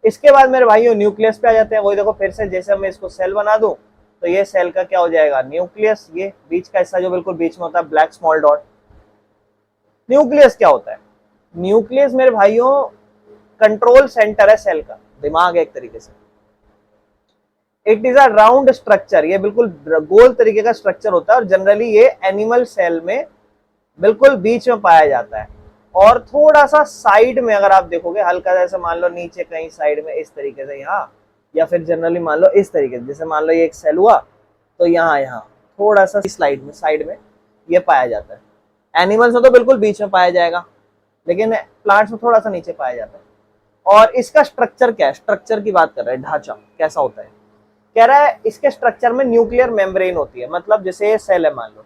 इसके बाद मेरे भाइयों न्यूक्लियस पे आ जाते हैं। वही देखो फिर से, जैसे मैं इसको सेल बना दूं तो ये सेल का क्या हो जाएगा, न्यूक्लियस। ये बीच का हिस्सा जो बिल्कुल बीच में होता है, ब्लैक स्मॉल डॉट। न्यूक्लियस क्या होता है? न्यूक्लियस मेरे भाइयों कंट्रोल सेंटर है सेल का, दिमाग है एक तरीके से। It is a round structure, ये बिल्कुल गोल तरीके का स्ट्रक्चर होता है और जनरली ये एनिमल सेल में बिल्कुल बीच में पाया जाता है। और थोड़ा सा साइड में अगर आप देखोगे, हल्का जैसे मान लो नीचे कहीं साइड में इस तरीके से यहाँ, या फिर जनरली मान लो इस तरीके से, जैसे मान लो ये एक सेल हुआ तो यहाँ थोड़ा सा साइड में ये पाया जाता है। एनिमल्स में तो बिल्कुल बीच में पाया जाएगा, लेकिन प्लांट्स में थोड़ा सा नीचे पाया जाता है। और इसका स्ट्रक्चर क्या है, स्ट्रक्चर की बात कर रहे हैं, ढांचा कैसा होता है। कह रहा है इसके स्ट्रक्चर में न्यूक्लियर मेम्ब्रेन होती है। मतलब जैसे ये सेल है मान लो,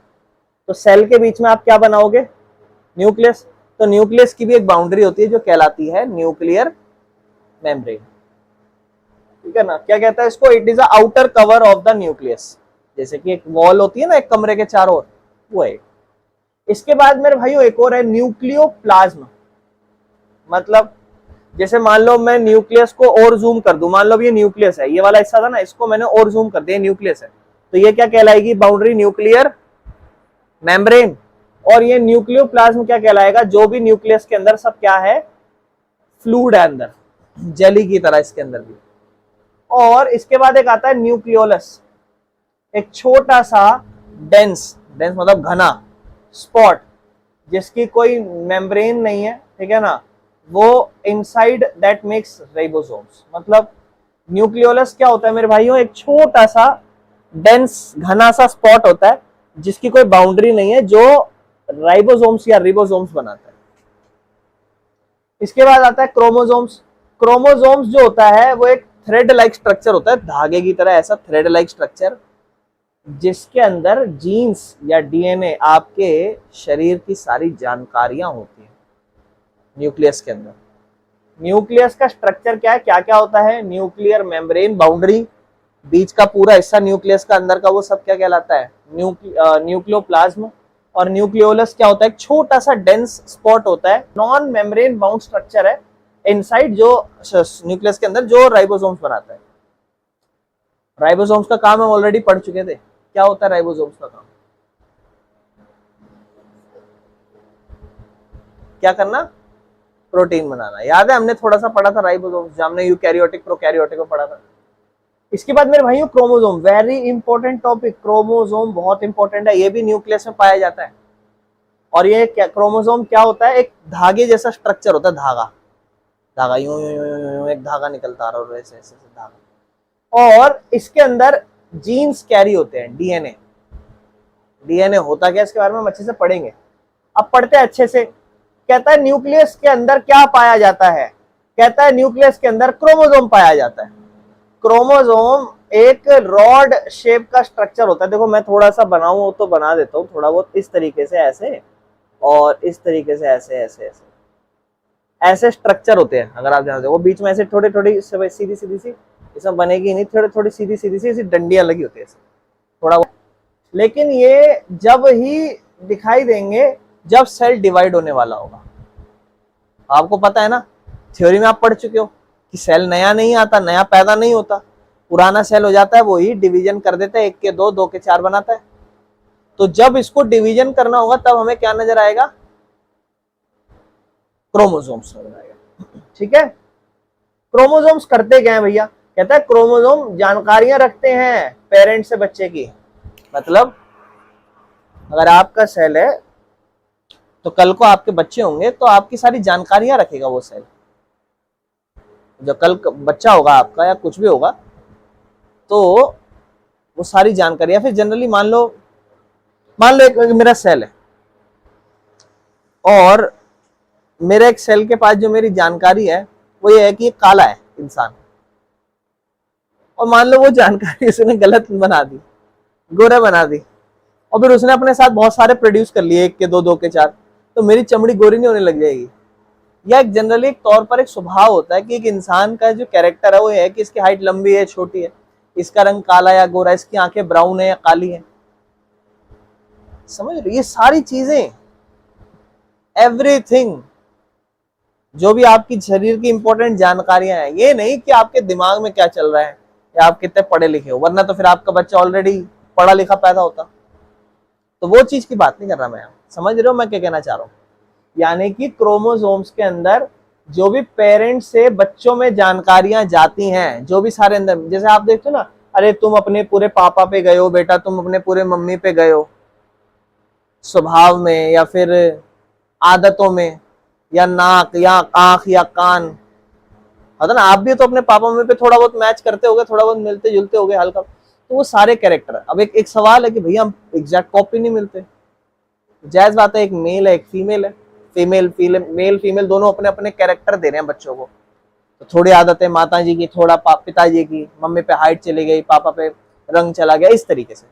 तो सेल के बीच में आप क्या बनाओगे, न्यूक्लियस। तो न्यूक्लियस की भी एक बाउंड्री होती है जो कहलाती है न्यूक्लियर मेम्ब्रेन, ठीक है ना। क्या कहता है इसको, it is a outer cover of the nucleus. जैसे कि एक वॉल होती है ना एक कमरे के चारों ओर, वो है। इसके बाद मेरे भाइयों एक और है न्यूक्लियोप्लाज्म। मतलब जैसे मान लो मैं न्यूक्लियस को और जूम कर दूं, मान लो ये न्यूक्लियस है, ये वाला हिस्सा था ना, इसको मैंने और जूम कर दिया, न्यूक्लियस है, तो ये क्या कहलाएगी, बाउंड्री न्यूक्लियर मेम्ब्रेन। और ये न्यूक्लियोप्लाज्म क्या कहलाएगा, जो भी न्यूक्लियस के अंदर सब क्या है, फ्लूइड है अंदर, जेली की तरह इसके अंदर भी। और इसके बाद एक आता है न्यूक्लियोलस, एक छोटा सा डेंस मतलब घना स्पॉट, जिसकी कोई मेम्ब्रेन नहीं है, ठीक है ना, वो इनसाइड दैट मेक्स राइबोसोम्स। मतलब न्यूक्लियोलस क्या होता है मेरे भाइयों, एक छोटा सा डेंस घना सा स्पॉट होता है जिसकी कोई बाउंड्री नहीं है, जो राइबोसोम्स या रिबोसोम्स बनाता है। इसके बाद आता है क्रोमोसोम्स। क्रोमोसोम्स जो होता है वो एक थ्रेड लाइक स्ट्रक्चर होता है, धागे की तरह ऐसा थ्रेड लाइक स्ट्रक्चर, जिसके अंदर जीन्स या डीएनए, आपके शरीर की सारी जानकारियां होती हैं न्यूक्लियस के अंदर। न्यूक्लियस का स्ट्रक्चर क्या है, क्या क्या होता है, न्यूक्लियर मेम्ब्रेन बाउंड्री, बीच का पूरा हिस्सा न्यूक्लियस का अंदर का, वो सब क्या कहलाता है, न्यूक्लियोप्लाज्म। और न्यूक्लियोलस क्या होता है, एक छोटा सा डेंस स्पॉट होता है, नॉन मेम्ब्रेन बाउंड स्ट्रक्चर है इनसाइड, जो न्यूक्लियस के अंदर, जो राइबोसोम्स बनाता है। राइबोसोम्स का काम हम ऑलरेडी पढ़ चुके थे, क्या होता है राइबोसोम्स का काम, क्या करना, प्रोटीन बनाना। याद है हमने थोड़ा सा पढ़ा था राइबोसोम्स, जब हमने यूकैरियोटिक प्रोकैरियोटिक को पढ़ा था। इसके बाद मेरे भाइयों chromosome, very important topic. Chromosome बहुत इंपॉर्टेंट है, ये भी न्यूक्लियस में पाया जाता है। और ये क्रोमोसोम क्या होता है, एक धागे जैसा स्ट्रक्चर होता है, धागा यूं एक धागा निकलता आ रहा है, ऐसे ऐसे धागा। और इसके अंदर जीन्स कैरी होते हैं, डीएनए होता क्या, इसके बारे में हम अच्छे से पढ़ेंगे। अब पढ़ते हैं अच्छे से। कहता है न्यूक्लियस के अंदर क्या पाया जाता है, कहता है न्यूक्लियस के अंदर क्रोमोसोम पाया जाता है। क्रोमोसोम एक रॉड शेप का स्ट्रक्चर होता है। देखो मैं थोड़ा सा बनाऊं तो बना देता हूं, थोड़ा बहुत इस तरीके से ऐसे, और इस तरीके से ऐसे ऐसे ऐसे ऐसे स्ट्रक्चर होते हैं। अगर आप जानते हो, वो बीच में ऐसे थोड़ी थोड़ी सीधी सीधी सी, इसमें बनेगी नहीं, थोड़ी थोड़ी सीधी सीधी सी ऐसी डंडियां लगी होती है थोड़ा। लेकिन ये जब ही दिखाई देंगे जब सेल डिवाइड होने वाला होगा। आपको पता है ना, थ्योरी में आप पढ़ चुके हो कि सेल नया नहीं आता, नया पैदा नहीं होता, पुराना सेल हो जाता है, वो ही डिवीजन कर देता है, 1 के 2, 2 के 4 बनाता है। तो जब इसको डिवीजन करना होगा तब हमें क्या नजर आएगा, क्रोमोसोम्स नजर आएगा, ठीक है। क्रोमोसोम्स करते क्या है भैया, कहता है क्रोमोसोम जानकारियां रखते हैं पेरेंट से बच्चे की। मतलब अगर आपका सेल है तो कल को आपके बच्चे होंगे तो आपकी सारी जानकारियां रखेगा वो सेल। जब कल बच्चा होगा आपका या कुछ भी होगा तो वो सारी जानकारियां, फिर जनरली मान लो एक मेरा सेल है और मेरे एक सेल के पास जो मेरी जानकारी है वो ये है कि ये काला है इंसान, और मान लो वो जानकारी उसने गलत बना दी, गोरा बना दी, और फिर उसने अपने साथ बहुत सारे प्रोड्यूस कर लिए, 1 के 2, 2 के 4, तो मेरी चमड़ी गोरी नहीं होने लग जाएगी। या एक जनरली एक तौर पर एक स्वभाव होता है कि एक इंसान का जो कैरेक्टर है वो है कि इसकी हाइट लंबी है, छोटी है, इसका रंग काला या गोरा, इसकी आंखें ब्राउन है या काली है। समझ रहे, ये सारी चीजें, एवरीथिंग जो भी आपकी शरीर की इंपॉर्टेंट जानकारियां हैं, ये नहीं कि आपके दिमाग में क्या चल रहा है या आप कितने पढ़े लिखे हो, वरना तो फिर आपका बच्चा ऑलरेडी पढ़ा लिखा पैदा होता। तो वो चीज की बात नहीं कर रहा मैं, समझ रहे हो मैं क्या कहना चाह रहा हूँ? यानी कि क्रोमोसोम्स के अंदर जो भी पेरेंट्स से बच्चों में जानकारियां जाती हैं, जो भी सारे अंदर, जैसे आप देखते हो ना, अरे तुम अपने पूरे पापा पे गए हो बेटा, तुम अपने पूरे मम्मी पे गए हो, स्वभाव में या फिर आदतों में, या नाक या आंख या कान, है ना, आप भी तो अपने पापा मम्मी पे थोड़ा बहुत मैच करते होगे, थोड़ा बहुत मिलते जुलते होगे हल्का, तो वो सारे कैरेक्टर। अब एक सवाल है कि भैया हम एग्जैक्ट कॉपी नहीं मिलते, जायज बात है, एक मेल है एक फीमेल है, मेल फीमेल दोनों अपने अपने कैरेक्टर दे रहे हैं बच्चों को। तो थोड़ी आदतें माता जी की, थोड़ा पिताजी की, मम्मी पे हाइट चली गई, पापा पे रंग चला गया, इस तरीके से,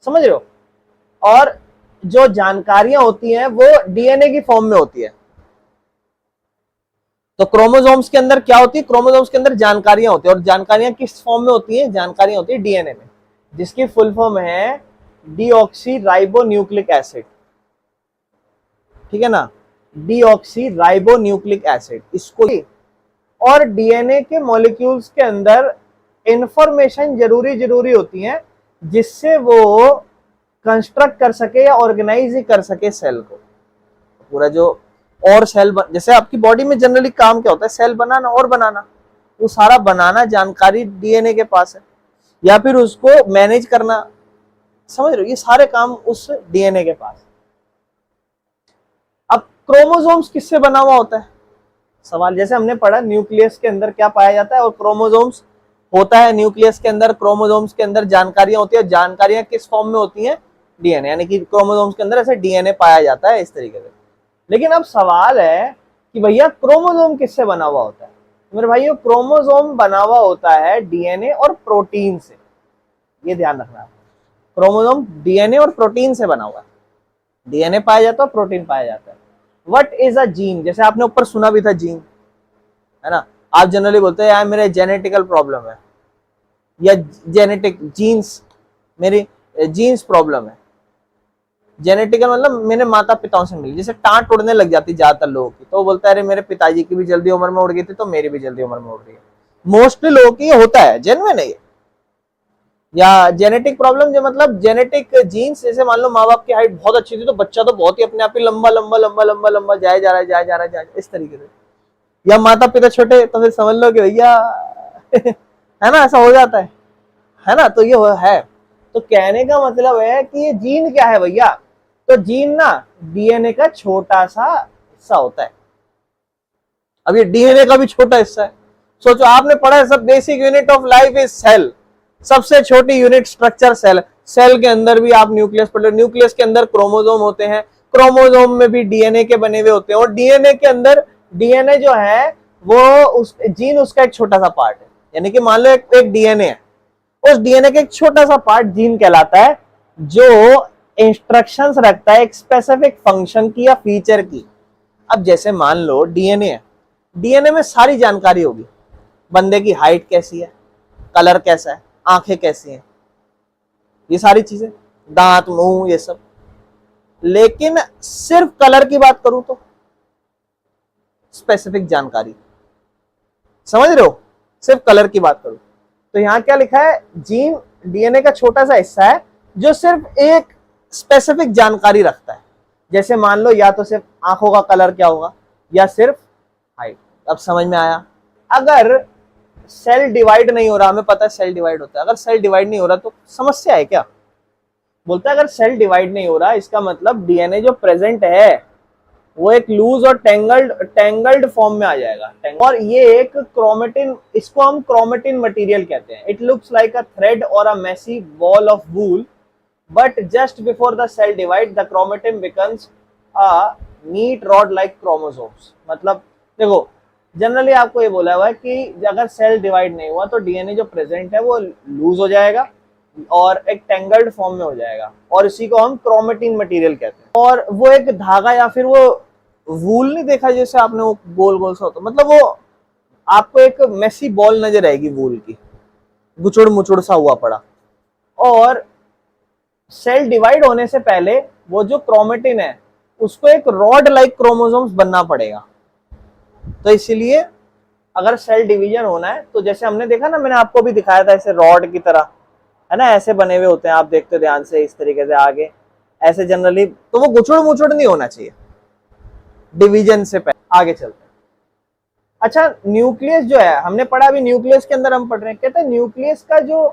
समझ रहे हो? और जो जानकारियां होती हैं वो डीएनए की फॉर्म में होती है। तो क्रोमोसोम्स के अंदर क्या होती है? क्रोमोसोम्स के अंदर जानकारियां होती है, और जानकारियां किस फॉर्म में होती हैं? जानकारियां होती है डीएनए में, जिसकी फुल फॉर्म है डीऑक्सी राइबो न्यूक्लिक एसिड, ठीक है ना, डीऑक्सी राइबो न्यूक्लिक एसिड इसको। और डीएनए के मॉलिक्यूल्स के अंदर इंफॉर्मेशन जरूरी होती है जिससे वो कंस्ट्रक्ट कर सके या ऑर्गेनाइज कर सके सेल को, पूरा जो, और सेल जैसे आपकी बॉडी में जनरली काम क्या होता है? सेल बनाना और बनाना, वो सारा बनाना जानकारी डीएनए के पास है, या फिर उसको मैनेज करना, समझ रहे हो, ये सारे काम उस डीएनए के पास। अब क्रोमोसोम्स किससे बना हुआ होता है? सवाल, जैसे हमने पढ़ा न्यूक्लियस के अंदर क्या पाया जाता है और क्रोमोसोम्स होता है न्यूक्लियस के अंदर, क्रोमोसोम्स के अंदर जानकारियां होती है, जानकारियां किस फॉर्म में होती हैं? डीएनए, यानी कि क्रोमोसोम्स के अंदर ऐसे डीएनए पाया जाता है इस तरीके से। लेकिन अब सवाल है कि भैया क्रोमोसोम किससे बना हुआ होता है? मेरे भाइयों, क्रोमोसोम बना हुआ होता है डीएनए और प्रोटीन से, ये ध्यान रखना है। क्रोमोसोम डीएनए और प्रोटीन से बना हुआ है, डीएनए पाया जाता है, प्रोटीन पाया जाता है। What is a gene? जैसे आपने ऊपर सुना भी था जीन, है ना, आप जनरली बोलते हैं यार मेरे जेनेटिकल प्रॉब्लम है, या जेनेटिक जीन्स, मेरी जीन्स प्रॉब्लम है। जेनेटिकल मतलब मैंने माता पिताओं से मिली, जैसे टांट उड़ने लग जाती ज्यादातर लोगों की, तो वो बोलता है अरे मेरे पिताजी की भी जल्दी उम्र में उड़ गई थी तो मेरी भी जल्दी उम्र में उड़ रही है। मोस्टली लोगों की होता है, जेन्युइन है ये। या जेनेटिक प्रॉब्लम, जो मतलब जेनेटिक जीन्स, जैसे मान लो माँ बाप की हाइट बहुत अच्छी थी तो बच्चा तो बहुत ही अपने आप ही लंबा लंबा लंबा लंबा लंबा जाए जा रहा है इस तरीके से। या माता पिता छोटे तो फिर समझ लो कि भैया है ना, ऐसा हो जाता है ना, तो ये है। तो कहने का मतलब है कि ये जीन क्या है भैया? तो जीन ना डीएनए का छोटा सा हिस्सा होता है। अब ये डीएनए का भी छोटा हिस्सा है। सोचो, आपने पढ़ा है सब basic unit of life is cell, सबसे छोटी यूनिट स्ट्रक्चर सेल। सेल के अंदर भी आप न्यूक्लियस पढ़ लो, न्यूक्लियस के अंदर क्रोमोसोम होते हैं, क्रोमोसोम में भी डीएनए के बने हुए होते हैं, और डीएनए के अंदर डीएनए जो है वो उस जीन उसका एक छोटा सा पार्ट है। यानी कि मान लो एक डीएनए है, उस डीएनए का एक छोटा सा पार्ट जीन कहलाता है, जो इंस्ट्रक्शंस रखता है एक स्पेसिफिक फंक्शन की या फीचर की। अब जैसे मान लो डीएनए है, डीएनए में सारी जानकारी होगी, बंदे की हाइट कैसी है, कलर कैसा है, आंखें कैसी हैं, ये सारी चीजें, दांत मुंह ये सब। लेकिन सिर्फ कलर की बात करूं तो स्पेसिफिक जानकारी, समझ रहे हो, सिर्फ कलर की बात करूं तो यहां क्या लिखा है? जीन डीएनए का छोटा सा हिस्सा है जो सिर्फ एक स्पेसिफिक जानकारी रखता है। जैसे मान लो या तो सिर्फ आंखों का कलर क्या होगा, या सिर्फ हाइट। अब समझ में आया? अगर सेल डिवाइड नहीं हो रहा, हमें पता है सेल डिवाइड होता है, अगर सेल डिवाइड नहीं हो रहा तो समस्या है क्या? बोलता है अगर सेल डिवाइड नहीं हो रहा, इसका मतलब डीएनए जो प्रेजेंट है वो एक लूज और टेंगल्ड फॉर्म में आ जाएगा। और ये एक क्रोमेटिन, इसको हम क्रोमेटिन मटेरियल कहते हैं। It looks like a thread और a messy ball of wool, but just before the cell divide the chromatin becomes a neat rod like chromosomes. मतलब देखो, जनरली आपको ये बोला हुआ है कि अगर सेल डिवाइड नहीं हुआ तो डीएनए जो प्रेजेंट है वो लूज हो जाएगा और एक टेंगल्ड फॉर्म में हो जाएगा, और इसी को हम क्रोमेटिन मटेरियल कहते हैं। और वो एक धागा या फिर वो वूल नहीं देखा जैसे आपने, वो गोल गोल सा होता, मतलब वो आपको एक मेसी बॉल नजर आएगी वूल की, गुचुड़ मुचुड़ सा हुआ पड़ा। और सेल डिवाइड होने से पहले वो जो क्रोमेटिन है उसको एक रॉड लाइक क्रोमोसोम्स बनना पड़ेगा। तो इसलिए अगर सेल डिवीजन होना है तो जैसे हमने देखा ना, मैंने आपको भी दिखाया था ऐसे रॉड की तरह, है ना, ऐसे बने हुए होते हैं, आप देखते हो ध्यान से इस तरीके से आगे ऐसे जनरली, तो वो गुचड़ मुचड़ नहीं होना चाहिए डिवीजन से पहले। आगे चलते हैं। अच्छा, न्यूक्लियस जो है हमने पढ़ा, अभी न्यूक्लियस के अंदर हम पढ़ रहे हैं, कहते हैं न्यूक्लियस का जो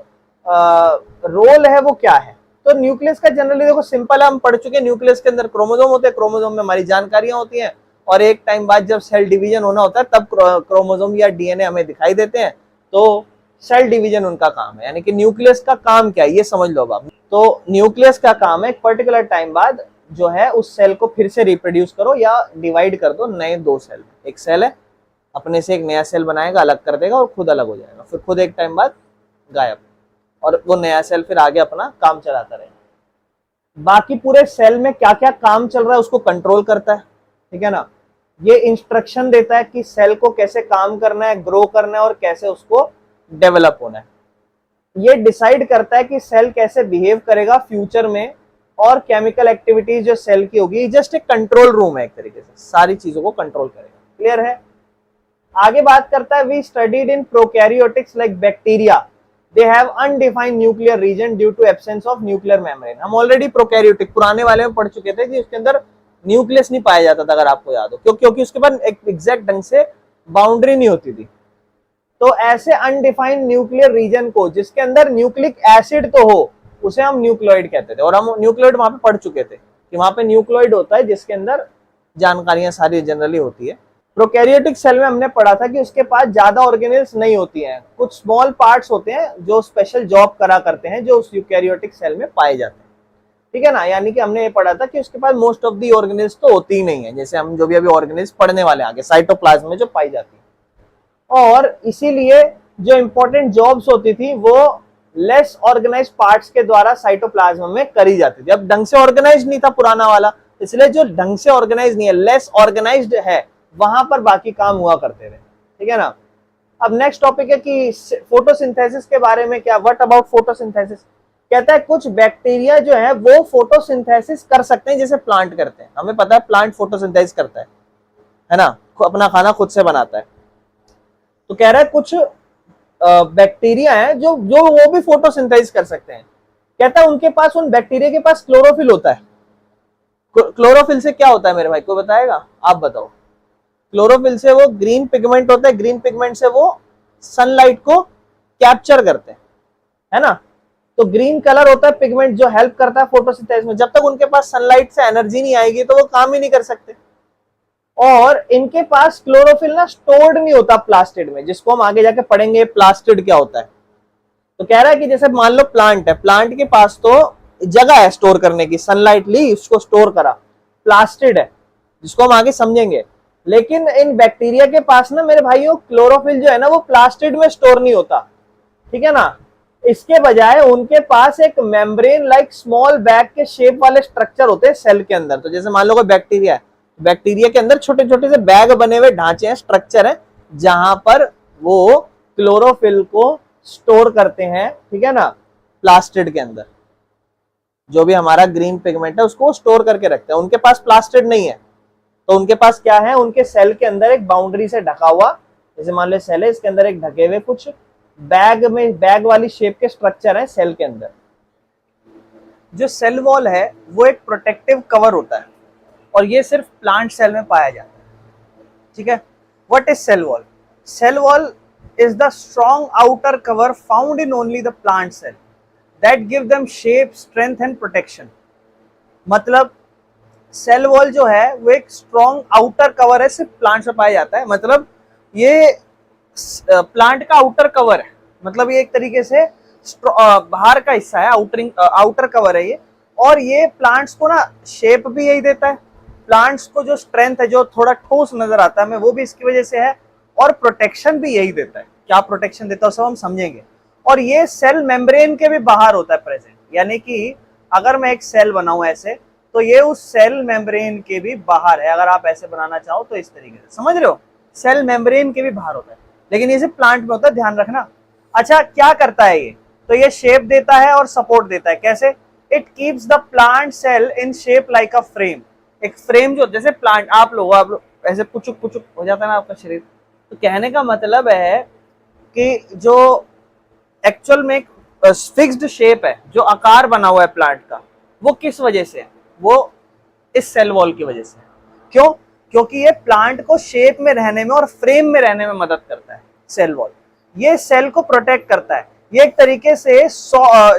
रोल है वो क्या है। तो न्यूक्लियस का जनरली देखो सिंपल है, हम पढ़ चुके हैं, न्यूक्लियस के अंदर क्रोमोसोम होते हैं, क्रोमोसोम में हमारी जानकारियां होती हैं, और एक टाइम बाद जब सेल डिवीजन होना होता है तब क्रोमोसोम या डीएनए हमें दिखाई देते हैं, तो सेल डिवीजन उनका काम है। यानी कि न्यूक्लियस का काम क्या है ये समझ लो आप। तो न्यूक्लियस का काम है एक पर्टिकुलर टाइम बाद जो है उस सेल को फिर से रिप्रोड्यूस करो या डिवाइड कर दो नए दो सेल। एक सेल है अपने से एक नया सेल बनाएगा, अलग कर देगा और खुद अलग हो जाएगा, फिर खुद एक टाइम बाद गायब, और वो नया सेल फिर आगे अपना काम चलाता रहेगा। बाकी पूरे सेल में क्या क्या काम चल रहा है उसको कंट्रोल करता है, ठीक है ना। ये इंस्ट्रक्शन देता है कि सेल को कैसे काम करना है, ग्रो करना है और कैसे उसको डेवलप होना है। ये डिसाइड करता है कि सेल कैसे बिहेव करेगा फ्यूचर में, और केमिकल एक्टिविटीज जो सेल की होगी। जस्ट एक कंट्रोल रूम है एक तरीके से, सारी चीजों को कंट्रोल करेगा। क्लियर है। आगे बात करता है, we studied in prokaryotics like bacteria, they have undefined nuclear region due to absence of nuclear membrane. हम ऑलरेडी प्रोकैरियोटिक पुराने वाले में पढ़ चुके थे कि उसके अंदर न्यूक्लियस नहीं पाया जाता था, अगर आपको याद हो, क्योंकि उसके पास एक एग्जैक्ट ढंग से बाउंड्री नहीं होती थी। तो ऐसे अनडिफाइंड न्यूक्लियर रीजन को, जिसके अंदर न्यूक्लिक एसिड तो हो, उसे हम न्यूक्लियोइड कहते थे। और हम न्यूक्लियोइड वहां पे पढ़ चुके थे कि वहां पे न्यूक्लियोइड होता है जिसके अंदर जानकारियां सारी जनरली होती है। प्रोकैरियोटिक सेल में हमने पढ़ा था कि उसके पास ज्यादा ऑर्गेनेल्स नहीं होती हैं, कुछ स्मॉल पार्ट्स होते हैं जो स्पेशल जॉब करा करते हैं, जो उस यूकैरियोटिक सेल में पाए जाते हैं, ठीक है ना। यानी कि हमने ये पढ़ा था कि उसके पास मोस्ट ऑफ दी ऑर्गेनेल्स तो होती ही नहीं है, जैसे हम जो भी अभी ऑर्गेनेल्स पढ़ने वाले आगे साइटोप्लाज्म में जो पाई जाती है। और इसीलिए जो इंपॉर्टेंट जॉब्स होती थी वो लेस ऑर्गेनाइज्ड पार्ट्स के द्वारा साइटोप्लाज्म में करी जाती थी। अब ढंग से ऑर्गेनाइज नहीं था पुराना वाला, इसलिए जो ढंग से ऑर्गेनाइज नहीं है, लेस ऑर्गेनाइज्ड है, वहां पर बाकी काम हुआ करते रहे, ठीक है ना। अब नेक्स्ट टॉपिक है कि फोटोसिंथेसिस के बारे में क्या, व्हाट अबाउट फोटोसिंथेसिस। कहता है कुछ बैक्टीरिया जो है वो फोटोसिंथेसिस कर सकते हैं जैसे प्लांट करते हैं। हमें पता है प्लांट फोटोसिंथेसिस करता है ना, अपना खाना खुद से बनाता है। तो कह रहा है कुछ बैक्टीरिया हैं जो वो भी फोटोसिंथेसिस कर सकते हैं। कहता है उनके पास, उन बैक्टीरिया के पास क्लोरोफिल होता है। क्लोरोफिल से क्या होता है मेरे भाई, को बताएगा, आप बताओ। क्लोरोफिल से वो ग्रीन पिगमेंट होता है, ग्रीन पिगमेंट से वो सनलाइट को कैप्चर करते हैं, है ना। तो ग्रीन कलर होता है पिगमेंट जो हेल्प करता है फोटोसिंथेसिस में। जब तक उनके पास सनलाइट से एनर्जी नहीं आएगी तो वो काम ही नहीं कर सकते। और इनके पास क्लोरोफिल ना स्टोर्ड नहीं होता प्लास्टिड में, जिसको हम आगे जाके पढ़ेंगे प्लास्टिड क्या होता है। तो कह रहा है कि जैसे मान लो प्लांट है, प्लांट के पास तो जगह है स्टोर करने की, सनलाइट ली उसको स्टोर करा, प्लास्टिड है, जिसको हम आगे समझेंगे। लेकिन इन बैक्टीरिया के पास ना मेरे भाइयों क्लोरोफिल जो है ना वो प्लास्टिड में स्टोर नहीं होता, ठीक है ना। इसके बजाय उनके पास एक मेम्ब्रेन लाइक स्मॉल बैग के शेप वाले स्ट्रक्चर होते हैं सेल के अंदर। तो जैसे मान लो कोई बैक्टीरिया है, बैक्टीरिया के अंदर छोटे छोटे से बैग बने हुए ढांचे हैं, स्ट्रक्चर है, जहां पर वो क्लोरोफिल को स्टोर करते हैं, ठीक है ना। प्लास्टिड के अंदर जो भी हमारा ग्रीन पिगमेंट है उसको स्टोर करके रखते हैं। उनके पास प्लास्टिड नहीं है, तो उनके पास क्या है, उनके सेल के अंदर एक बाउंड्री से ढका हुआ, जैसे मान लो सेल है, इसके अंदर एक ढके हुए कुछ बैग वाली शेप के स्ट्रक्चर है सेल के अंदर। जो सेल वॉल है वो एक प्रोटेक्टिव कवर होता है, और ये सिर्फ प्लांट सेल में पाया जाता है, ठीक है। What is cell wall? Cell wall is the strong outer cover found in only the plant cell that give them shape, strength and protection. मतलब सेल वॉल जो है वो एक स्ट्रॉन्ग आउटर कवर है, सिर्फ प्लांट में पाया जाता है। मतलब ये प्लांट का आउटर कवर है, मतलब ये एक तरीके से बाहर का हिस्सा है, आउटर कवर है ये। और ये प्लांट्स को ना शेप भी यही देता है, प्लांट्स को जो स्ट्रेंथ है, जो थोड़ा ठोस नजर आता है हमें, वो भी इसकी वजह से है, और प्रोटेक्शन भी यही देता है। क्या प्रोटेक्शन देता है सब हम समझेंगे। और ये सेल मेम्ब्रेन के भी बाहर होता है प्रेजेंट, यानी कि अगर मैं एक सेल बनाऊं ऐसे, तो ये उस सेल मेम्ब्रेन के भी बाहर है। अगर आप ऐसे बनाना चाहो तो इस तरीके से, समझ रहे हो, सेल मेम्ब्रेन के भी बाहर होता है, लेकिन ये सिर्फ प्लांट में होता है, ध्यान रखना। अच्छा, क्या करता है ये? तो ये शेप देता है और सपोर्ट देता है। कैसे? It keeps the plant cell in shape like a frame. एक फ्रेम जो, जैसे प्लांट आप लोग ऐसे पुचुक पुचुक हो जाता है ना आपका शरीर। तो कहने का मतलब है कि जो एक्चुअल में एक फिक्स्ड शेप है, जो आकार बना हुआ है प्लांट का, वो किस वजह से है? वो इस सेल वॉल की वजह से। क्यों? क्योंकि ये प्लांट को शेप में रहने में और फ्रेम में रहने में मदद करता है सेल वॉल। ये सेल को प्रोटेक्ट करता है, ये एक तरीके से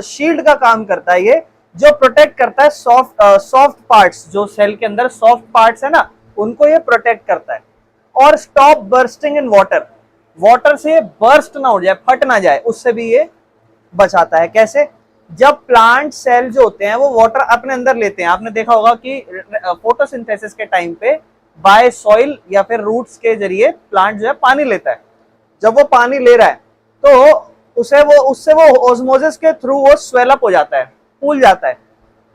शील्ड का काम करता है, ये जो प्रोटेक्ट करता है सॉफ्ट पार्ट्स, जो सेल के अंदर सॉफ्ट पार्ट्स है ना, उनको ये प्रोटेक्ट करता है। और stop bursting in water, water से बर्स्ट ना हो जाए, फट ना जाए, उससे भी ये बचाता है। कैसे? जब प्लांट सेल जो होते हैं वो वाटर अपने अंदर लेते हैं, आपने देखा होगा कि फोटोसिंथेसिस के टाइम पे बाय सॉइल या फिर रूट्स के जरिए प्लांट जो है पानी लेता है। जब वो पानी ले रहा है तो उससे वो ऑस्मोसिस के थ्रू वो स्वेल अप हो जाता है, फूल जाता है,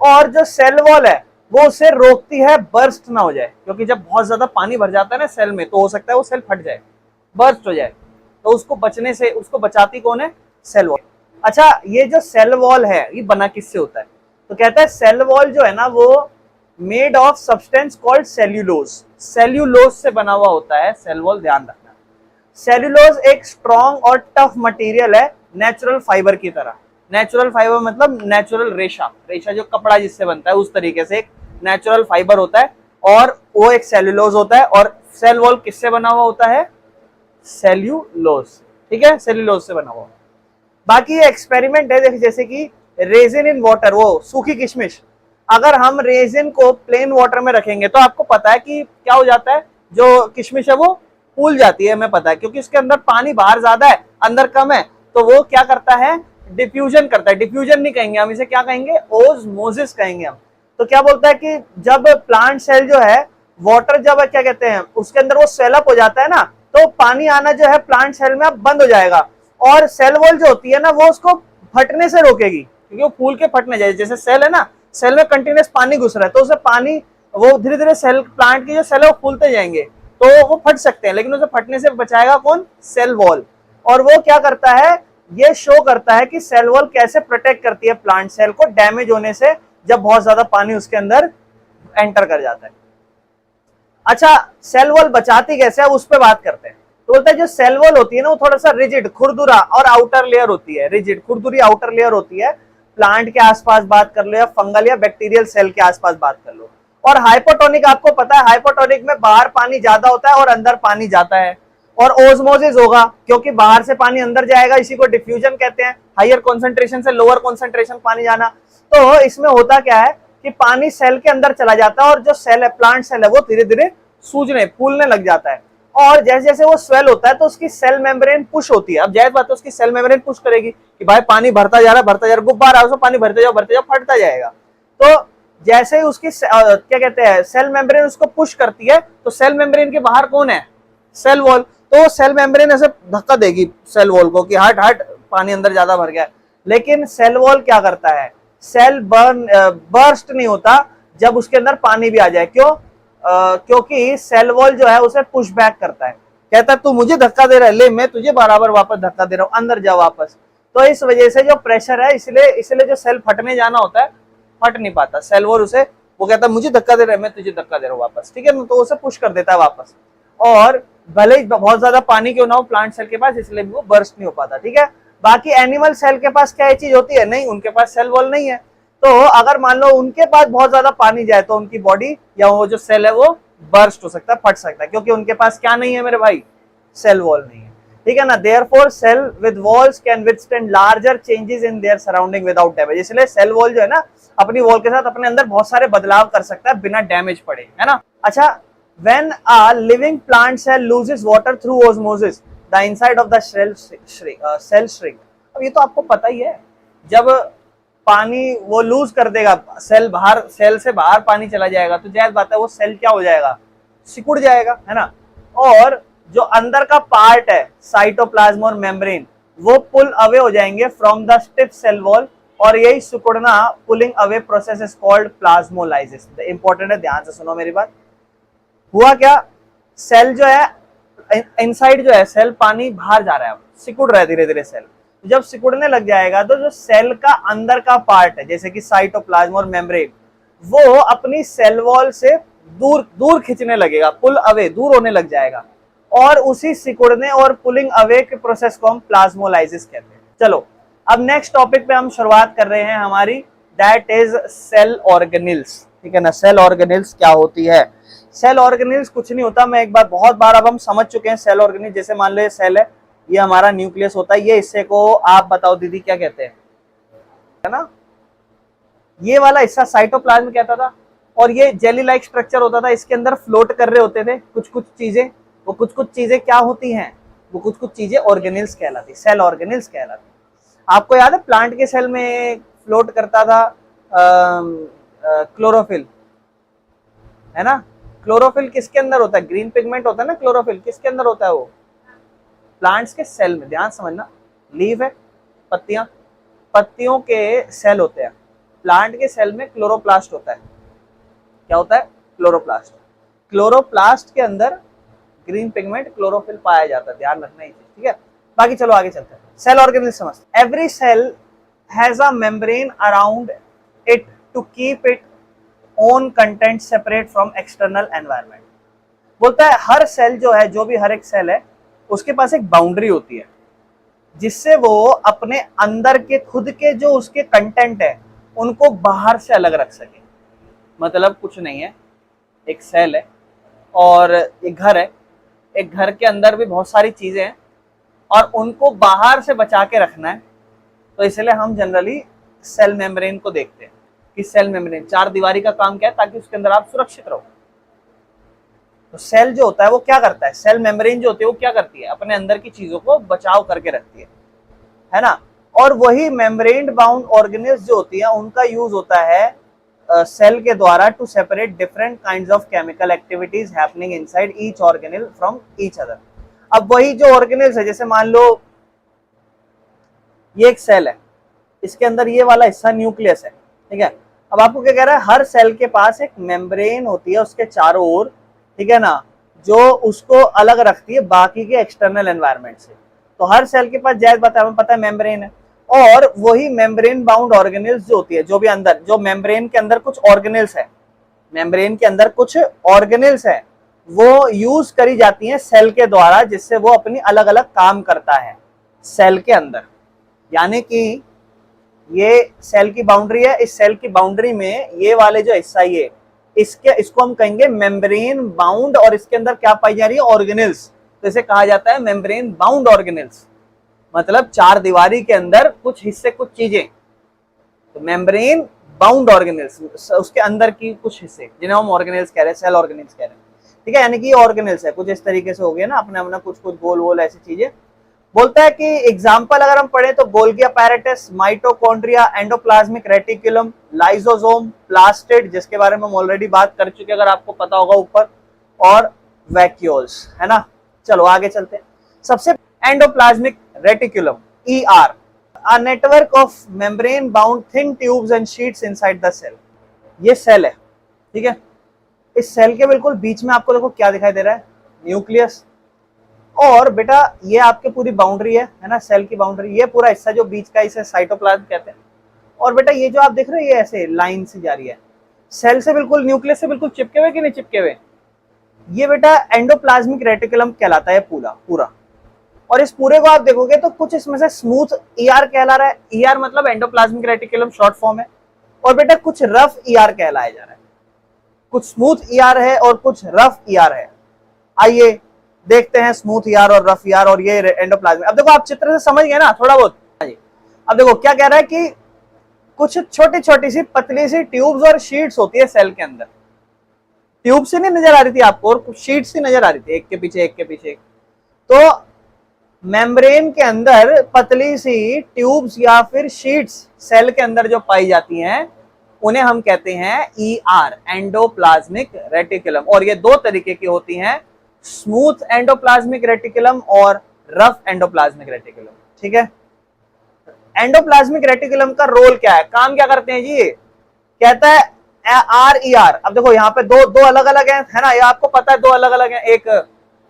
और जो सेल वॉल है वो उसे रोकती है बर्स्ट ना हो जाए। क्योंकि जब बहुत ज्यादा पानी भर जाता है ना सेल में, तो हो सकता है वो सेल फट जाए, बर्स्ट हो जाए। तो उसको बचने से, उसको बचाती कौन है? Cell wall. अच्छा, ये जो सेल वॉल है ये बना किससे होता है? तो कहता है सेल वॉल जो है ना वो made of substance called cellulose, cellulose से बना हुआ होता है सेल वॉल, ध्यान रखना। सेल्यूलोज एक स्ट्रॉन्ग और टफ मटेरियल है, नेचुरल फाइबर की तरह। नेचुरल फाइबर मतलब नेचुरल रेशा, रेशा जो कपड़ा जिससे बनता है उस तरीके से एक नेचुरल फाइबर होता है, और वो एक सेल्यूलोज होता है। और सेल वॉल किससे बना हुआ होता है? सेल्यूलोज, ठीक है, सेल्यूलोज से बना हुआ। बाकी ये एक्सपेरिमेंट है, जैसे कि रेजिन इन वाटर, वो सूखी किशमिश, अगर हम रेजिन को प्लेन वाटर में रखेंगे तो आपको पता है कि क्या हो जाता है, जो किशमिश है वो फूल जाती है, हमें पता है, क्योंकि उसके अंदर पानी बाहर ज्यादा है अंदर कम है, तो वो क्या करता है? डिफ्यूजन करता है। डिफ्यूजन नहीं कहेंगे हम इसे, क्या कहेंगे? ओस्मोसिस कहेंगे हम। तो क्या बोलता है कि जब प्लांट सेल जो है वाटर, जब क्या कहते हैं, उसके अंदर वो स्वेल अप हो जाता है ना, तो पानी आना जो है प्लांट सेल में अब बंद हो जाएगा, और सेल वॉल जो होती है ना वो उसको फटने से रोकेगी, क्योंकि वो फूल के फटने जाए। जैसे सेल है ना, सेल में कंटिन्यूस पानी घुस रहा है, तो उसे पानी, वो धीरे धीरे सेल, प्लांट की जो सेल है वो फूलते जाएंगे, तो वो फट सकते हैं, लेकिन उसे फटने से बचाएगा कौन? Cell wall. और वो क्या करता है? ये शो करता है कि सेल वॉल कैसे प्रोटेक्ट करती है प्लांट सेल को डैमेज होने से, जब बहुत ज्यादा पानी उसके अंदर एंटर कर जाता है। अच्छा, सेल वॉल बचाती कैसे है उस पर बात करते हैं। तो बोलते हैं जो सेल वॉल होती है ना वो थोड़ा सा रिजिड, खुरदुरा, और आउटर लेयर होती है, रिजिड खुरदुरी आउटर लेयर होती है। प्लांट के आसपास बात कर लो या फंगल या बैक्टीरियल सेल के आसपास बात कर लो। और हाइपोटोनिक, आपको पता है हाइपोटोनिक में बाहर पानी ज्यादा होता है और अंदर पानी जाता है, और ओस्मोसिस होगा क्योंकि बाहर से पानी अंदर जाएगा, इसी को डिफ्यूजन कहते हैं, हायर कॉन्सेंट्रेशन से लोअर कॉन्सेंट्रेशन पानी जाना। तो इसमें होता क्या है कि पानी सेल के अंदर चला जाता है, और जो सेल है, प्लांट सेल है, वो धीरे धीरे सूजने, फूलने लग जाता है। और जैसे जैसे वो स्वेल होता है तो उसकी सेल मेम्ब्रेन पुश होती है। अब जाहिर बात है उसकी सेल मेम्ब्रेन पुश करेगी कि भाई पानी भरता जा रहा है, गुब्बारा है, उसमें पानी भरते जाओ फटता जाएगा। तो जैसे ही उसकी क्या कहते हैं, सेल मेम्ब्रेन उसको पुश करती है, तो सेल मेम्ब्रेन के बाहर कौन है? Cell wall. तो सेल मेम्ब्रेन ऐसे धक्का देगी सेल वॉल को कि हट हट, पानी अंदर ज्यादा भर गया। लेकिन सेल वॉल क्या करता है? सेल बर्स्ट नहीं होता जब उसके अंदर पानी भी आ जाए। क्यों? क्योंकि सेल वॉल जो है उसे पुश बैक करता है, कहता है तू मुझे धक्का दे रहा है, ले मैं तुझे बराबर वापस धक्का दे रहा हूं, अंदर जा वापस। तो इस वजह से जो प्रेशर है, इसलिए जो सेल फटने जाना होता है फट नहीं पाता। सेल वॉल उसे, वो कहता है मुझे धक्का दे रहा है, मैं तुझे धक्का दे रहा हूँ वापस, ठीक है ना, तो उसे पुश कर देता है वापस। और भले ही बहुत ज्यादा पानी क्यों ना हो प्लांट सेल के पास, इसलिए भी वो बर्स्ट नहीं हो पाता, ठीक है। बाकी एनिमल सेल के पास क्या ये चीज होती है? नहीं, उनके पास सेल वॉल नहीं है। तो अगर मान लो उनके पास बहुत ज्यादा पानी जाए तो उनकी बॉडी या वो जो सेल है वो बर्स्ट हो सकता है, फट सकता है, क्योंकि उनके पास क्या नहीं है मेरे भाई? सेल वॉल नहीं है, ठीक है ना। Therefore cell with walls can withstand larger changes in their surrounding without damage. इसलिए सेल वॉल जो है ना अपनी वॉल के साथ अपने अंदर बहुत सारे बदलाव कर सकता है बिना डैमेज पड़े, है ना। अच्छा, when a living plant cell loses water through osmosis the inside of the cell shrink. अब ये तो आपको पता ही है, जब पानी वो लूज कर देगा, सेल से बाहर पानी चला जाएगा, तो जाहिर बात है वो सेल क्या हो जाएगा? सिकुड़ जाएगा, है ना। और जो अंदर का पार्ट है, साइटोप्लाज्म और मेम्ब्रेन, वो पुल अवे हो जाएंगे from the stiff cell wall, और यही सिकुड़ना, pulling away process is called plasmolysis. Important है, ध्यान से सुनो मेरी बात। हुआ क्या? सेल जो है इनसाइड जो है सेल, पानी बाहर जा रहा है, सिकुड़ रहा है धीरे धीरे सेल। जब सिकुड़ने लग जाएगा तो जो सेल का अंदर का पार्ट है, जैसे कि साइटोप्लाज्म और मेम्ब्रेन, वो अपनी सेल वॉल से दूर दूर खींचने लगेगा, पुल अवे, दूर होने लग जाएगा, और उसी सिकुड़ने और पुलिंग अवे के प्रोसेस को हम प्लाज्मोलाइसिस कहते हैं। चलो अब नेक्स्ट टॉपिक पे हम शुरुआत कर रहे हैं हमारी, दैट इज सेल ऑर्गेनेल्स। ठीक है ना, सेल ऑर्गेनेल्स क्या होती है? सेल ऑर्गेनेल्स कुछ नहीं होता, मैं एक बार बहुत बार अब हम समझ चुके हैं सेल ऑर्गेनेल। जैसे मान लो ये सेल है, ये हमारा न्यूक्लियस होता है, ये हिस्से को आप बताओ दीदी क्या कहते हैं, है ना, ये वाला हिस्सा साइटोप्लाज्म कहता था, और ये जेली लाइक स्ट्रक्चर होता था, इसके अंदर फ्लोट कर रहे होते थे कुछ कुछ चीजें। वो कुछ कुछ चीजें क्या होती हैं? वो कुछ कुछ चीजें ऑर्गेनेल्स कहलाती, सेल ऑर्गेनेल्स कहलाती। आपको याद है प्लांट के सेल में फ्लोट करता था क्लोरोफिल, है ना? क्लोरोफिल किसके अंदर होता है? ग्रीन पिगमेंट होता है ना क्लोरोफिल, किसके अंदर होता है वो? प्लांट्स के सेल में। ध्यान समझना, लीफ है, पत्तियां, पत्तियों के सेल होते हैं। प्लांट के सेल में क्लोरोप्लास्ट होता है। क्या होता है? क्लोरोप्लास्ट। क्लोरोप्लास्ट के अंदर ग्रीन पिगमेंट क्लोरोफिल पाया जाता है, ध्यान रखना ये चीज, ठीक है? बाकी चलो आगे चलते हैं। सेल ऑर्गेनेल समझते हैं। Every cell has a membrane around it to keep it own content separate from external environment. बोलता है हर सेल जो है, जो भी हर एक सेल है, उसके पास एक बाउंड्री होती है जिससे वो अपने अंदर के खुद के जो उसके कंटेंट है उनको बाहर से अलग रख सके। मतलब कुछ नहीं है, एक सेल है और एक घर है, एक घर के अंदर भी बहुत सारी चीजें हैं और उनको बाहर से बचा के रखना है, तो इसलिए हम जनरली सेल मेम्ब्रेन को देखते हैं कि सेल मेम्ब्रेन, चार दीवारी का काम क्या है? ताकि उसके अंदर आप सुरक्षित रहो। तो सेल जो होता है वो क्या करता है? सेल मेम्ब्रेन जो होती है वो क्या करती है? अपने अंदर की चीजों को बचाव करके रखती है ना? और वही मेम्ब्रेन बाउंड ऑर्गेनेल्स जो होती है उनका यूज होता है सेल के द्वारा to separate different kinds of chemical activities happening inside each organelle from each other. अब वही जो ऑर्गेनेल्स है, जैसे मान लो ये एक सेल है, इसके अंदर ये वाला हिस्सा न्यूक्लियस है, ठीक है? अब आपको क्या कह रहा है? हर सेल के पास एक मेम्ब्रेन होती है उसके चारों ओर, ठीक है ना, जो उसको अलग रखती है बाकी के एक्सटर्नल एनवायरनमेंट से। तो हर सेल के पास जैसे हमें पता है मेम्ब्रेन है, और वही मेम्ब्रेन बाउंड ऑर्गेनेल्स जो होती है, जो भी अंदर, जो मेम्ब्रेन के अंदर कुछ ऑर्गेनेल्स है, मेम्ब्रेन के अंदर कुछ ऑर्गेनेल्स है, वो यूज करी जाती हैं सेल के द्वारा, जिससे वो अपनी अलग अलग काम करता है सेल के अंदर। यानी कि ये सेल की बाउंड्री है, इस सेल की बाउंड्री में ये वाले जो हिस्सा, ये इसको हम कहेंगे मेम्ब्रेन बाउंड, और इसके अंदर क्या पाई जा रही है? ऑर्गेनेल्स। तो इसे कहा जाता है मेम्ब्रेन बाउंड ऑर्गेनेल्स। मतलब चार दीवारी के अंदर कुछ हिस्से, कुछ चीजें, तो मेम्ब्रेन बाउंड ऑर्गेनेल्स, उसके अंदर की कुछ हिस्से जिन्हें हम ऑर्गेनेल्स कह रहे हैं, सेल ऑर्गेनेल्स कह रहे हैं, ठीक है? यानी कि ये ऑर्गेनेल्स है, कुछ इस तरीके से हो गया ना, अपने अपना कुछ कुछ गोल गोल ऐसी चीजें। बोलता है कि एग्जाम्पल अगर हम पढ़े तो Golgi apparatus, mitochondria, endoplasmic reticulum, lysosome, plastid, जिसके बारे में हम ऑलरेडी बात कर चुके हैं अगर आपको पता होगा ऊपर, और वैक्यूल्स, है ना? चलो आगे चलते हैं। सबसे endoplasmic reticulum, ER, a network of membrane bound thin tubes and sheets inside the cell। ये सेल है, ठीक है? इस सेल के बिल्कुल बीच में आपको देखो क्या दिखाई दे रहा है? न्यूक्लियस। और बेटा ये आपके पूरी बाउंड्री है ना, सेल की बाउंड्री, ये पूरा हिस्सा जो बीच का, इसे साइटोप्लाज्म कहते हैं। और बेटा ये जो आप देख रहे हो, ये ऐसे लाइन से जा रही है, सेल से बिल्कुल, न्यूक्लियस से बिल्कुल चिपके हुए कि नहीं चिपके हुए? ये बेटा एंडोप्लाज्मिक रेटिकुलम कहलाता है पूरा। और इस पूरे को आप देखोगे तो कुछ इसमें से स्मूथ ER कहला रहा है, ER मतलब एंडोप्लाज्मिक रेटिकुलम शॉर्ट फॉर्म है, और बेटा कुछ रफ ER कहलाया जा रहा है। कुछ स्मूथ ER है और कुछ रफ ER है। आइए देखते हैं स्मूथ ER और रफ ER और ये एंडोप्लाज्मिक। अब देखो आप चित्र से समझ गए ना थोड़ा बहुत? अब देखो क्या कह रहा है कि कुछ छोटी छोटी सी पतली सी ट्यूब्स और शीट्स होती है सेल के अंदर। ट्यूब से नहीं नजर आ रही थी आपको, और कुछ शीट्स ही नजर आ रही थी, एक के पीछे एक के पीछे एक। तो मेम्ब्रेन के अंदर पतली सी ट्यूब्स या फिर शीट्स सेल के अंदर जो पाई जाती हैं उन्हें हम कहते हैं ER, एंडोप्लाज्मिक रेटिकुलम। और ये दो तरीके की होती हैं, स्मूथ एंडोप्लाज्मिक रेटिकुलम और रफ एंडोप्लाज्मिक रेटिकुलम, ठीक है? एंडोप्लाज्मिक रेटिकुलम का रोल क्या है, काम क्या करते हैं जी? ये कहता है RER। अब देखो यहाँ पे दो अलग अलग है ना, ये आपको पता है, दो अलग अलग है, एक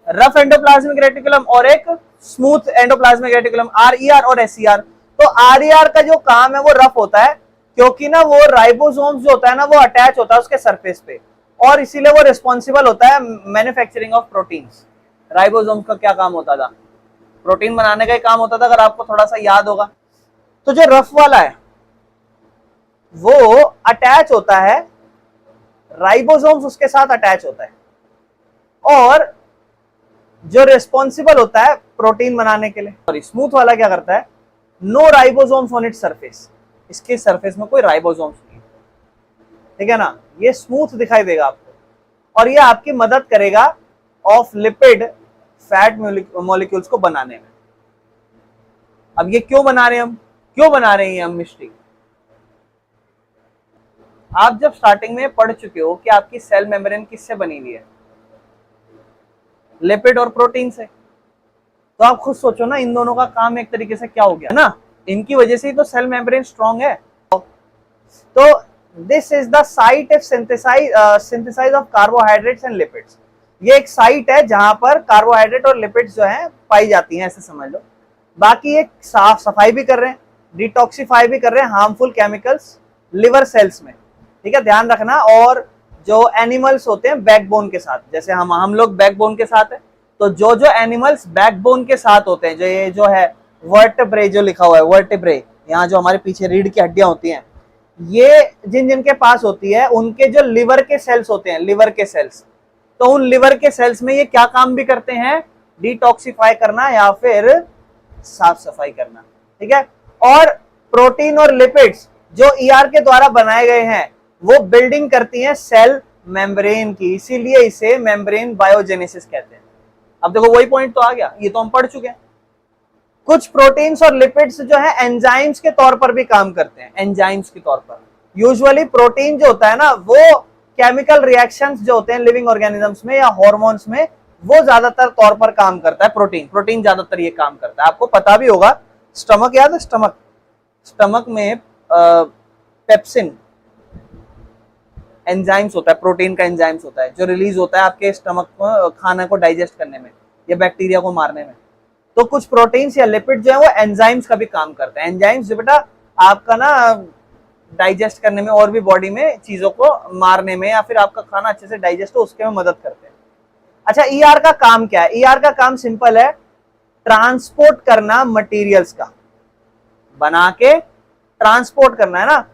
रफ एंडोप्लाज्मिक रेटिकुलम और एक स्मूथ एंडोप्लाज्मिक रेटिकुलम, RER और SER। तो RER का जो काम है वो रफ होता है, क्योंकि ना वो राइबोसोम्स जो होता है ना वो अटैच होता है उसके सरफेस पे, और इसीलिए वो रिस्पॉन्सिबल होता है मैन्युफैक्चरिंग ऑफ प्रोटीन्स। राइबोसोम का क्या काम होता था? प्रोटीन बनाने का ही काम होता था, अगर आपको थोड़ा सा याद होगा। तो जो रफ वाला है वो अटैच होता है, राइबोसोम्स उसके साथ अटैच होता है, और जो रिस्पॉन्सिबल होता है प्रोटीन बनाने के लिए। और स्मूथ वाला क्या करता है? No ribosomes on its surface, इसके सरफेस में कोई राइबोसोम्स नहीं, ठीक है ना। ये स्मूथ दिखाई देगा आपको, और ये आपकी मदद करेगा ऑफ लिपिड फैट मॉलिक्यूल्स को बनाने में। अब ये क्यों बना रहे हैं हम, क्यों बना रहे हैं हम मिस्ट्री? आप जब स्टार्टिंग में पढ़ चुके हो कि आपकी सेल मेम्ब्रेन किससे बनी हुई है? लिपिड और प्रोटीन से। तो आप खुद सोचो ना, इन दोनों का काम एक तरीके से क्या हो गया ना, इनकी वजह से ही तो सेल मेम्ब्रेन स्ट्रॉन्ग है। तो this is the site of synthesize of carbohydrates and lipids. ये एक साइट है जहां पर कार्बोहाइड्रेट और लिपिड्स जो है पाई जाती हैं, ऐसे समझ लो। बाकी ये साफ सफाई भी कर रहे हैं, डिटॉक्सिफाई भी कर रहे हैं हार्मफुल केमिकल्स लिवर सेल्स में, ठीक है, ध्यान रखना। और जो एनिमल्स होते हैं बैकबोन के साथ, जैसे हम लोग बैकबोन के साथ है, तो जो जो एनिमल्स बैकबोन के साथ होते हैं, जो ये जो है वर्टेब्रे जो लिखा हुआ है, वर्टेब्रे, यहाँ जो हमारे पीछे रीढ़ की हड्डियां होती हैं, ये जिन जिन के पास होती है, उनके जो लिवर के सेल्स होते हैं, लिवर के सेल्स, तो उन लिवर के सेल्स में ये क्या काम भी करते हैं? डिटॉक्सिफाई करना या फिर साफ सफाई करना, ठीक है। और प्रोटीन और लिपिड्स जो ईआर के द्वारा बनाए गए हैं, वो बिल्डिंग करती हैं सेल मेम्ब्रेन की, इसीलिए इसे मेम्ब्रेन बायोजेनेसिस कहते हैं। अब देखो वही पॉइंट तो आ गया, ये तो हम पढ़ चुके हैं। कुछ प्रोटीन्स और लिपिड्स जो है एंजाइम्स के तौर पर भी काम करते हैं, एंजाइम्स के तौर पर। यूजुअली प्रोटीन जो होता है ना, वो केमिकल रिएक्शंस जो होते हैं लिविंग ऑर्गेनिजम्स में या हॉर्मोन्स में, वो ज्यादातर तौर पर काम करता है प्रोटीन ज्यादातर ये काम करता है। आपको पता भी होगा, स्टमक याद है? स्टमक में पेप्सिन एंजाइम्स होता है, प्रोटीन का एंजाइम्स होता है, जो रिलीज होता है आपके स्टमक को खाना को डाइजेस्ट करने में या बैक्टीरिया को मारने में। तो कुछ प्रोटीन्स या लिपिड जो है वो एंजाइम्स का भी काम करते हैं। एंजाइम्स जो बेटा आपका ना डाइजेस्ट करने में और भी बॉडी में चीजों को मारने में, या फिर आपका खाना अच्छे से डाइजेस्ट हो उसके में मदद करते हैं। अच्छा, ईआर का काम क्या है? ईआर का काम सिंपल है, ट्रांसपोर्ट करना मटेरियल्स का, बना के ट्रांसपोर्ट करना है ना,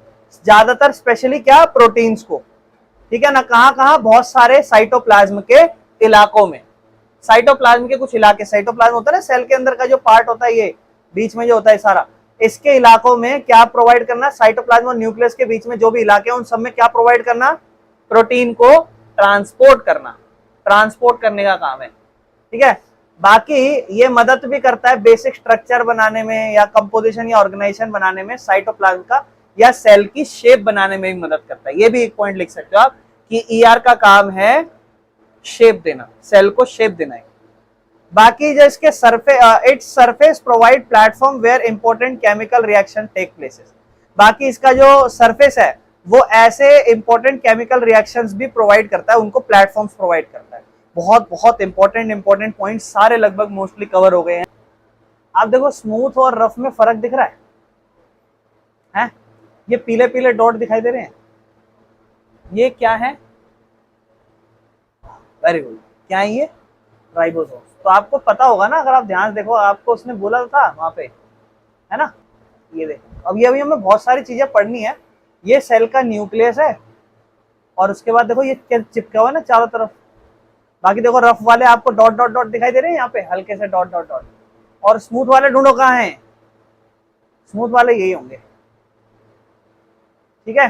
ज्यादातर स्पेशली क्या, प्रोटीन्स को, ठीक है ना। कहां कहां? बहुत सारे साइटोप्लाज्म के इलाकों में। साइटोप्लाज्म के कुछ इलाके, साइटोप्लाज्म होता है ना सेल के अंदर का जो पार्ट होता है, ये बीच में जो होता है सारा, इसके इलाकों में क्या प्रोवाइड करना? साइटोप्लाज्म और न्यूक्लियस के बीच में जो भी इलाके हैं उन सब में क्या प्रोवाइड करना? प्रोटीन को ट्रांसपोर्ट करना, ट्रांसपोर्ट करने का काम है, ठीक है। बाकी ये मदद भी करता है बेसिक स्ट्रक्चर बनाने में या कंपोजिशन या ऑर्गेनाइजेशन बनाने में साइटोप्लाज्म का, या सेल की शेप बनाने में भी मदद करता है। ये भी एक पॉइंट लिख सकते हो आप कि ईआर का काम है शेप देना, सेल को शेप देना है। बाकी जो इसके its surface provide platform where important chemical reaction take places. बाकी इसका जो सरफेस है वो ऐसे इंपॉर्टेंट केमिकल रिएक्शंस भी प्रोवाइड करता है, उनको प्लेटफॉर्म्स प्रोवाइड करता है। बहुत बहुत इंपॉर्टेंट पॉइंट सारे लगभग मोस्टली कवर हो गए हैं। आप देखो स्मूथ और रफ में फर्क दिख रहा है, हैं? ये पीले पीले डॉट दिखाई दे रहे हैं, ये क्या है? वेरी गुड, क्या है ये? राइबोसोम। तो आपको पता होगा ना, अगर आप ध्यान देखो, आपको उसने बोला था वहां पे, है ना। ये देखो, अब ये अभी हमें बहुत सारी चीजें पढ़नी है। ये सेल का न्यूक्लियस है, और उसके बाद देखो ये चिपका हुआ है ना चारों तरफ। बाकी देखो रफ वाले आपको डॉट डॉट डॉट दिखाई दे रहे हैं यहाँ पे, हल्के से डॉट डॉट डॉट। और स्मूथ वाले ढूंढो कहाँ हैं? स्मूथ वाले यही होंगे, ठीक है।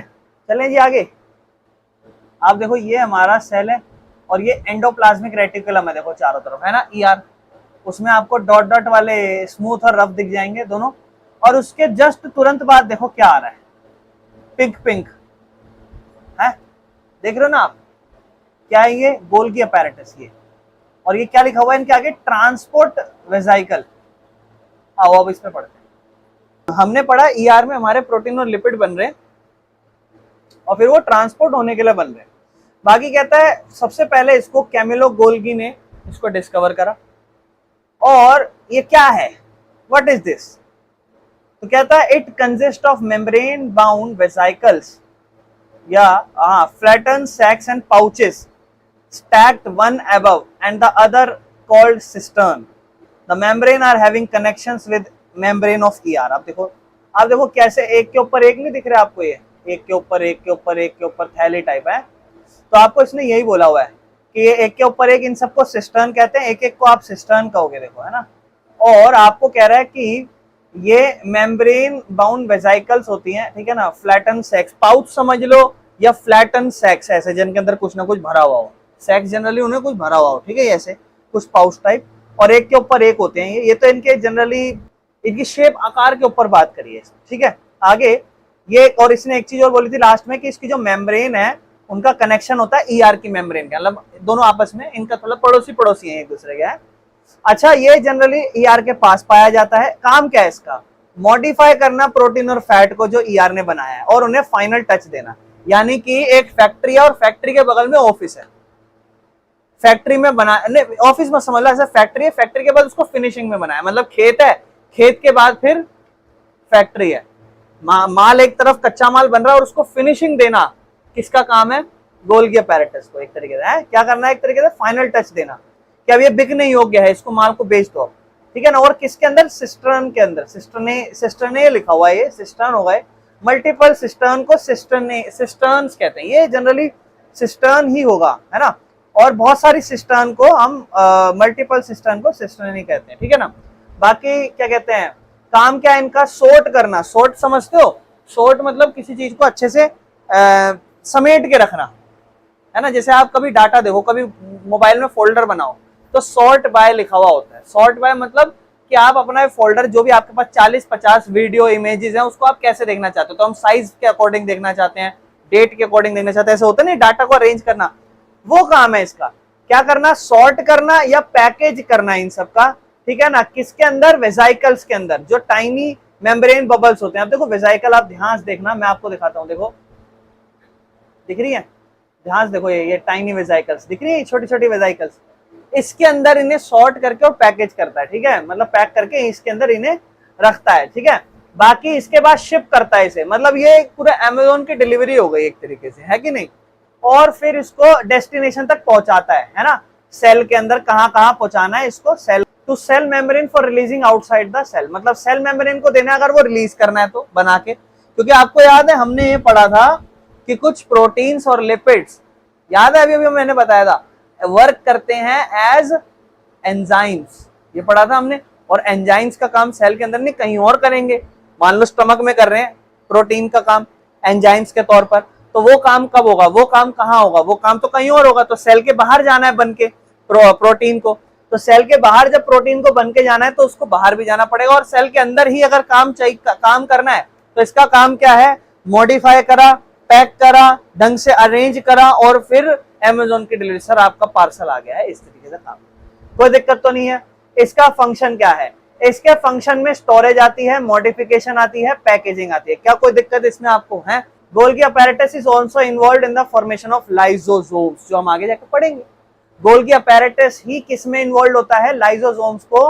चलें जी आगे। आप देखो ये हमारा सेल है, और ये एंडोप्लाज्मिक रेटिकुलम है, देखो चारों तरफ है ना ईआर, उसमें आपको डॉट डॉट वाले स्मूथ और रफ दिख जाएंगे दोनों। और उसके जस्ट तुरंत बाद देखो क्या आ रहा है, पिंक पिंक है, देख रहे हो ना आप? क्या है ये? गोल्गी अपैरेटस ये। और ये क्या लिखा हुआ है इनके आगे? Transport vesicle. आओ अब इस पे पढ़ते हैं। हमने पढ़ा ईआर में हमारे प्रोटीन और लिपिड बन रहे हैं, और फिर वो ट्रांसपोर्ट होने के लिए बन रहे हैं। बाकी कहता है सबसे पहले इसको कैमिलो गोल्गी ने इसको डिस्कवर करा। और ये क्या है? What is this? तो कहता है it consist of membrane bound vesicles या हाँ, flatten sacs and pouches stacked one above and the other called cistern. The membrane are having connections with membrane of ER. आप देखो कैसे एक के ऊपर एक नहीं दिख रहा आपको, ये एक के ऊपर एक के ऊपर एक के ऊपर थैली टाइप है। तो आपको इसने यही बोला हुआ है कि ये एक के ऊपर एक, इन सबको सिस्टर्न कहते हैं, एक एक को आप सिस्टर्न कहोगे, देखो है ना। और आपको कह रहा है कि ये मेम्ब्रेन बाउंड वेसिकल्स होती हैं, ठीक है ना। फ्लैटन सेक्स पाउच समझ लो, या फ्लैटन सेक्स ऐसे जिनके अंदर कुछ ना कुछ भरा हुआ हो, सेक्स जनरली उन्हें कुछ भरा हुआ हो, ठीक है, ऐसे कुछ पाउच टाइप, और एक के ऊपर एक होते हैं ये तो इनके जनरली इनकी शेप आकार के ऊपर बात करिए, ठीक है। आगे ये, और इसने एक चीज और बोली थी लास्ट में कि इसकी जो मेम्ब्रेन है उनका कनेक्शन होता है ईआर की मेम्ब्रेन का, मतलब दोनों आपस में इनका थोड़ा पड़ोसी पड़ोसी हैं एक दूसरे के, है। अच्छा, ये जनरली ईआर के पास पाया जाता है। काम क्या है इसका? मॉडिफाई करना प्रोटीन और फैट को जो ईआर ने बनाया है, और उन्हें फाइनल टच देना। यानी कि एक फैक्ट्री है और फैक्ट्री के बगल में ऑफिस है, फैक्ट्री में बना, ऑफिस में समझ लो ऐसा, फैक्ट्री है, फैक्ट्री के बाद उसको फिनिशिंग में बनाया, मतलब खेत है, खेत के बाद फिर फैक्ट्री है। माल एक तरफ कच्चा माल बन रहा है और उसको फिनिशिंग देना किसका काम है? गोल्गी अपैरेटस को, एक तरीके से है, क्या करना है, एक तरीके से फाइनल टच देना कि अब ये बिकने योग्य है, इसको माल को बेच दो, ठीक है ना। और किसके अंदर? सिस्टर्न के अंदर। सिस्टर्ने लिखा हुआ है, ये सिस्टर्न हो गए, मल्टीपल सिस्टर्न को सिस्टर्न्स कहते हैं, ये जनरली सिस्टर्न ही होगा, है ना। और बहुत सारी सिस्टर्न को हम मल्टीपल सिस्टर्न को सिस्टर्न ही कहते हैं, ठीक है ना। बाकी क्या कहते हैं, काम क्या है इनका? सोर्ट करना। सोर्ट समझते हो? सोर्ट मतलब किसी चीज को अच्छे से समेट के रखना, है ना। जैसे आप कभी डाटा देखो, कभी मोबाइल में फोल्डर बनाओ तो सॉर्ट बाय लिखा हुआ होता है। सॉर्ट बाय मतलब कि आप अपना फोल्डर जो भी आपके पास 40-50 वीडियो इमेजेस हैं उसको आप कैसे देखना चाहते हो, तो हम साइज के अकॉर्डिंग देखना चाहते हैं, डेट के अकॉर्डिंग देखना चाहते हैं, ऐसे होता है ना, डाटा को अरेंज करना, वो काम है इसका। क्या करना? सॉर्ट करना या पैकेज करना इन सबका, ठीक है ना। किसके अंदर? वेसिकल्स के अंदर, जो टाइनी मेम्ब्रेन बबल्स होते हैं। अब देखो वेसिकल, आप ध्यान से देखना, मैं आपको दिखाता हूं, देखो दिख रही है, ध्यान से देखो, ये टाइनी वेसिकल्स दिख रही है, छोटी छोटी वेसिकल्स, इसके अंदर इन्हें सॉर्ट करके और पैकेज करता है, ठीक है, मतलब पैक करके इसके अंदर इन्हें रखता है, ठीक है। बाकी इसके बाद शिप करता है इसे, मतलब ये पूरा अमेज़न की डिलीवरी हो गई एक तरीके से, है कि नहीं। और फिर इसको डेस्टिनेशन तक पहुंचाता है ना। सेल के अंदर कहां कहां पहुंचाना है इसको? Cell to cell membrane for releasing outside the cell, मतलब सेल मेम्ब्रेन को देना है अगर वो रिलीज करना है तो बना के। क्योंकि आपको याद है हमने ये पढ़ा था कि कुछ प्रोटीन्स और लिपिड्स, याद है अभी मैंने बताया था, वर्क करते हैं एज एंजाइम्स, ये पढ़ा था हमने। और एंजाइम्स का काम सेल के अंदर नहीं कहीं और करेंगे। मान लो स्टमक में कर रहे हैं प्रोटीन का काम एंजाइम्स के तौर पर, तो वो काम कब होगा? वो काम कहाँ होगा? वो काम तो कहीं और होगा, तो सेल के बाहर जाना है बन के प्रोटीन को। तो सेल के बाहर जब प्रोटीन को बन के जाना है तो उसको बाहर भी जाना पड़ेगा, और सेल के अंदर ही अगर काम करना है तो इसका काम क्या है? मॉडिफाई करा, पैक करा, ढंग से अरेंज करा, और फिर अमेज़न की डिलीवरी, सर आपका पार्सल आ गया है, इस तरीके से काम। कोई दिक्कत तो नहीं है। इसका फंक्शन क्या है? इसके फंक्शन में स्टोरेज आती है, मॉडिफिकेशन आती है, पैकेजिंग आती है। क्या कोई दिक्कत इसमें आपको है? Golgi apparatus is also involved in the formation of lysosomes, जो हम आगे जाकर पढ़ेंगे। गोल्गी अपैरेटस ही किसमें इन्वॉल्व होता है? लाइसोसोम्स को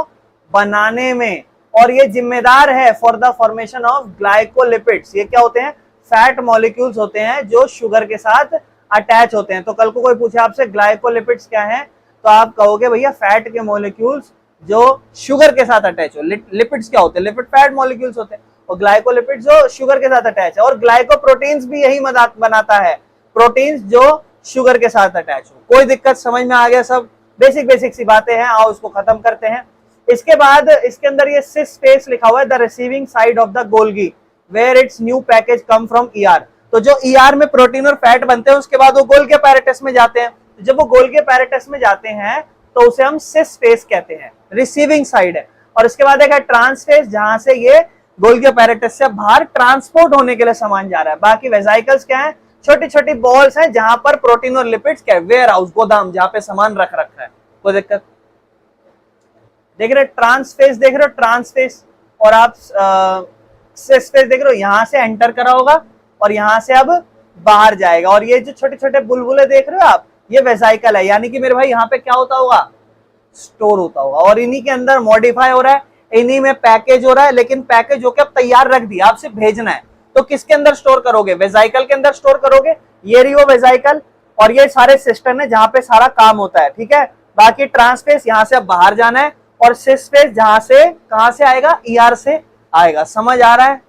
बनाने में, और ये जिम्मेदार है for the formation of glycolipids. ये क्या होते हैं? फैट मॉलिक्यूल्स होते हैं जो शुगर के साथ अटैच होते हैं। तो कल को कोई पूछे आपसे ग्लाइकोलिपिड्स क्या है, तो आप कहोगे भैया फैट के मॉलिक्यूल्स जो शुगर के साथ अटैच हो। लिपिड्स क्या होते हैं? लिपिड फैट मॉलिक्यूल्स होते हैं, और ग्लाइकोलिपिड्स जो शुगर के साथ अटैच है। और ग्लाइकोप्रोटीन्स भी यही मदद बनाता है, प्रोटीन्स जो शुगर के साथ अटैच हो। कोई दिक्कत? समझ में आ गया सब? बेसिक सी बातें हैं, आओ इसको खत्म करते हैं। इसके बाद इसके अंदर ये सिस स्पेस लिखा हुआ है, the receiving side of the Golgi where its new package come from ER. तो जो ईआर में प्रोटीन और फैट बनते हैं उसके बाद वो गोल्गी अपैरेटस में जाते हैं। जब वो गोल्गी अपैरेटस में जाते हैं तो उसे हम सिस स्पेस कहते हैं, रिसीविंग साइड है। और इसके बाद एक है ट्रांसफेस, जहां से ये गोल्गी अपैरेटस से बाहर ट्रांसपोर्ट होने के लिए सामान जा रहा है। बाकी वेसिकल्स क्या है? छोटी छोटी बॉल्स हैं जहां पर प्रोटीन और लिपिड्स क्या है? वेयर हाउस, गोदाम, जहां पे सामान रख रखा है। कोई दिक्कत? देख रहे ट्रांसफेस, देख रहे हो ट्रांसफेस, और आप सिस स्पेस देख रहे हो, यहां से एंटर करा होगा और यहां से अब बाहर जाएगा। और ये जो छोटे छोटे बुलबुले देख रहे हो आप, ये वेसिकल है। यानी कि मेरे भाई यहाँ पे क्या होता होगा? स्टोर होता होगा, और इन्हीं के अंदर मॉडिफाई हो रहा है, इन्हीं में पैकेज हो रहा है। लेकिन पैकेज होकर अब तैयार रख दिया, आप सिर्फ भेजना है। तो किसके अंदर स्टोर करोगे, वेजाइकल के अंदर स्टोर करोगे। ये रही वो वेजाइकल और ये सारे सिस्टम है जहां पे सारा काम होता है, ठीक है। बाकी ट्रांसफेस यहां से अब बाहर जाना है और सिस फेस जहां से कहां से आएगा, ईआर से आएगा। समझ आ रहा है?